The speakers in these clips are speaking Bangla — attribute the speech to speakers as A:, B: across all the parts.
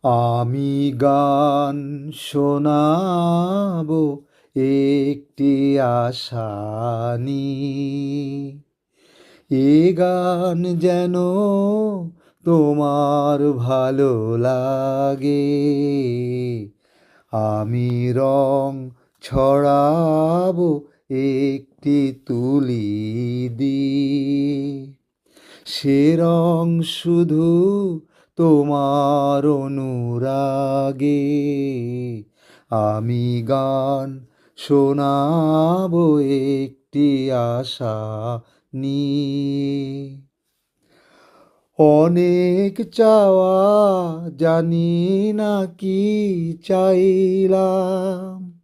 A: আমি গান শোনাবো একটি আশা নিয়ে। এ গান যেন তোমার ভালো লাগে। আমি রং ছড়াবো একটি তুলি দিয়ে। সে রং শুধু তোমার অনুরাগে। আমি গান শোনাবো একটি আশা নিয়ে। অনেক চাওয়া জানি না কি চাইলাম,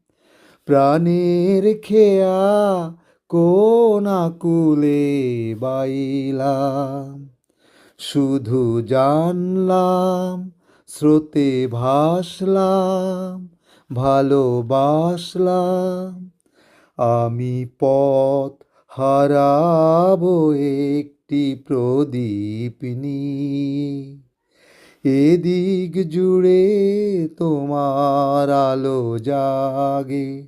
A: প্রাণের খেয়া কোন আকুলে বাইলাম। শুধু জানলাম, স্রোতে ভাসলাম, ভালোবাসলাম। আমি পথ হারাবো একটি প্রদীপ নিয়ে। এদিক জুড়ে তোমার আলো জাগে।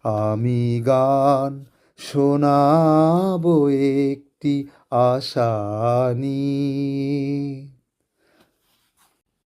A: আমি গান শোনাবো একটি আশা নিয়ে।